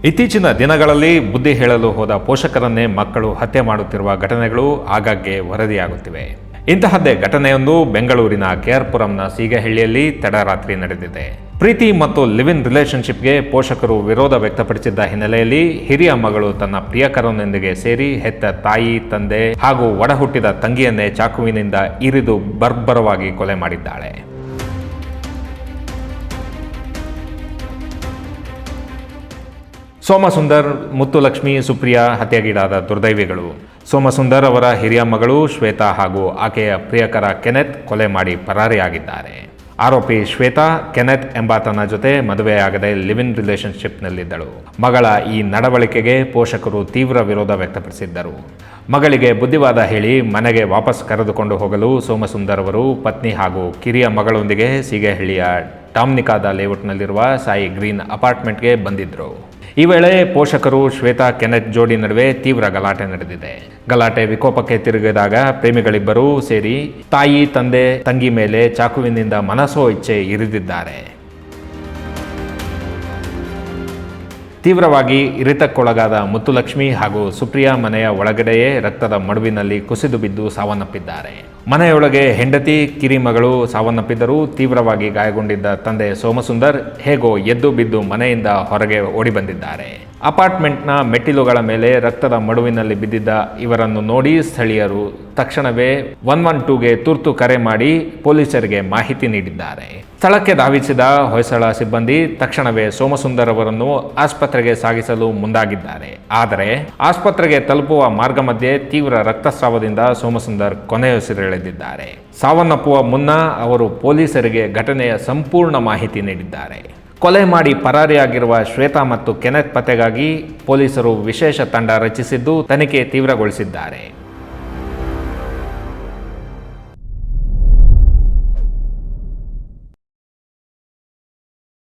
ಇತ್ತೀಚಿನ ದಿನಗಳಲ್ಲಿ ಬುದ್ಧಿ ಹೇಳಲು ಹೋದ ಪೋಷಕರನ್ನೇ ಮಕ್ಕಳು ಹತ್ಯೆ ಮಾಡುತ್ತಿರುವ ಘಟನೆಗಳು ಆಗಾಗ್ಗೆ ವರದಿಯಾಗುತ್ತಿವೆ. ಇಂತಹದ್ದೇ ಘಟನೆಯೊಂದು ಬೆಂಗಳೂರಿನ ಕೆಆರ್ಪುರಂನ ಸೀಗೆಹಳ್ಳಿಯಲ್ಲಿ ತಡರಾತ್ರಿ ನಡೆದಿದೆ. ಪ್ರೀತಿ ಮತ್ತು ಲಿವ್ ಇನ್ ರಿಲೇಶನ್ಶಿಪ್ಗೆ ಪೋಷಕರು ವಿರೋಧ ವ್ಯಕ್ತಪಡಿಸಿದ್ದ ಹಿನ್ನೆಲೆಯಲ್ಲಿ ಹಿರಿಯ ಮಗಳು ತನ್ನ ಪ್ರಿಯಕರನೊಂದಿಗೆ ಸೇರಿ ಹೆತ್ತ ತಾಯಿ, ತಂದೆ ಹಾಗೂ ಒಡಹುಟ್ಟಿದ ತಂಗಿಯನ್ನೇ ಚಾಕುವಿನಿಂದ ಇರಿದು ಬರ್ಬರವಾಗಿ ಕೊಲೆ ಮಾಡಿದ್ದಾಳೆ. ಸೋಮಸುಂದರ್, ಮುತ್ತುಲಕ್ಷ್ಮಿ, ಸುಪ್ರಿಯಾ ಹತ್ಯೆಗೀಡಾದ ದುರ್ದೈವಿಗಳು. ಸೋಮಸುಂದರ್ ಅವರ ಹಿರಿಯ ಮಗಳು ಶ್ವೇತಾ ಹಾಗೂ ಆಕೆಯ ಪ್ರಿಯಕರ ಕೆನೆತ್ ಕೊಲೆ ಮಾಡಿ ಪರಾರಿಯಾಗಿದ್ದಾರೆ. ಆರೋಪಿ ಶ್ವೇತಾ ಕೆನೆತ್ ಎಂಬಾತನ ಜೊತೆ ಮದುವೆಯಾಗದೆ ಲಿವ್ ಇನ್ ರಿಲೇಶನ್ಶಿಪ್ನಲ್ಲಿದ್ದಳು. ಮಗಳ ಈ ನಡವಳಿಕೆಗೆ ಪೋಷಕರು ತೀವ್ರ ವಿರೋಧ ವ್ಯಕ್ತಪಡಿಸಿದ್ದರು. ಮಗಳಿಗೆ ಬುದ್ಧಿವಾದ ಹೇಳಿ ಮನೆಗೆ ವಾಪಸ್ ಕರೆದುಕೊಂಡು ಹೋಗಲು ಸೋಮಸುಂದರ್ ಅವರು ಪತ್ನಿ ಹಾಗೂ ಕಿರಿಯ ಮಗಳೊಂದಿಗೆ ಸೀಗೆಹಳ್ಳಿಯ ಡಾಮ್ನಿಕಾದ ಲೇಔಟ್ನಲ್ಲಿರುವ ಸಾಯಿ ಗ್ರೀನ್ ಅಪಾರ್ಟ್ಮೆಂಟ್ಗೆ ಬಂದಿದ್ದರು. ಈ ವೇಳೆ ಪೋಷಕರು ಶ್ವೇತಾ ಕೆನೆತ್ ಜೋಡಿ ನಡುವೆ ತೀವ್ರ ಗಲಾಟೆ ನಡೆದಿದೆ. ಗಲಾಟೆ ವಿಕೋಪಕ್ಕೆ ತಿರುಗಿದಾಗ ಪ್ರೇಮಿಗಳಿಬ್ಬರೂ ಸೇರಿ ತಾಯಿ, ತಂದೆ, ತಂಗಿ ಮೇಲೆ ಚಾಕುವಿನಿಂದ ಮನಸೋ ಇಚ್ಛೆ ಇರಿದಿದ್ದಾರೆ. ತೀವ್ರವಾಗಿ ಇರಿತಕ್ಕೊಳಗಾದ ಮುತ್ತುಲಕ್ಷ್ಮಿ ಹಾಗೂ ಸುಪ್ರಿಯಾ ಮನೆಯ ಒಳಗಡೆಯೇ ರಕ್ತದ ಮಡುವಿನಲ್ಲಿ ಕುಸಿದು ಬಿದ್ದು ಸಾವನ್ನಪ್ಪಿದ್ದಾರೆ. ಮನೆಯೊಳಗೆ ಹೆಂಡತಿ, ಕಿರಿಮಗಳು ಸಾವನ್ನಪ್ಪಿದ್ದರೂ ತೀವ್ರವಾಗಿ ಗಾಯಗೊಂಡಿದ್ದ ತಂದೆ ಸೋಮಸುಂದರ್ ಹೇಗೋ ಎದ್ದು ಬಿದ್ದು ಮನೆಯಿಂದ ಹೊರಗೆ ಓಡಿ ಬಂದಿದ್ದಾರೆ. ಅಪಾರ್ಟ್ಮೆಂಟ್ನ ಮೆಟ್ಟಿಲುಗಳ ಮೇಲೆ ರಕ್ತದ ಮಡುವಿನಲ್ಲಿ ಬಿದ್ದಿದ್ದ ಇವರನ್ನು ನೋಡಿ ಸ್ಥಳೀಯರು ತಕ್ಷಣವೇ 112ಗೆ ತುರ್ತು ಕರೆ ಮಾಡಿ ಪೊಲೀಸರಿಗೆ ಮಾಹಿತಿ ನೀಡಿದ್ದಾರೆ. ಸ್ಥಳಕ್ಕೆ ಧಾವಿಸಿದ ಹೊಯ್ಸಳ ಸಿಬ್ಬಂದಿ ತಕ್ಷಣವೇ ಸೋಮಸುಂದರ್ ಅವರನ್ನು ಆಸ್ಪತ್ರೆಗೆ ಸಾಗಿಸಲು ಮುಂದಾಗಿದ್ದಾರೆ. ಆದರೆ ಆಸ್ಪತ್ರೆಗೆ ತಲುಪುವ ಮಾರ್ಗ ಮಧ್ಯೆ ತೀವ್ರ ರಕ್ತಸ್ರಾವದಿಂದ ಸೋಮಸುಂದರ್ ಕೊನೆಯುಸಿರೆಳೆದಿದ್ದಾರೆ. ಸಾವನ್ನಪ್ಪುವ ಮುನ್ನ ಅವರು ಪೊಲೀಸರಿಗೆ ಘಟನೆಯ ಸಂಪೂರ್ಣ ಮಾಹಿತಿ ನೀಡಿದ್ದಾರೆ. ಕೊಲೆ ಮಾಡಿ ಪರಾರಿಯಾಗಿರುವ ಶ್ವೇತಾ ಮತ್ತು ಕೆನೆತ್ ಪತ್ತೆಗಾಗಿ ಪೊಲೀಸರು ವಿಶೇಷ ತಂಡ ರಚಿಸಿದ್ದು ತನಿಖೆ ತೀವ್ರಗೊಳಿಸಿದ್ದಾರೆ.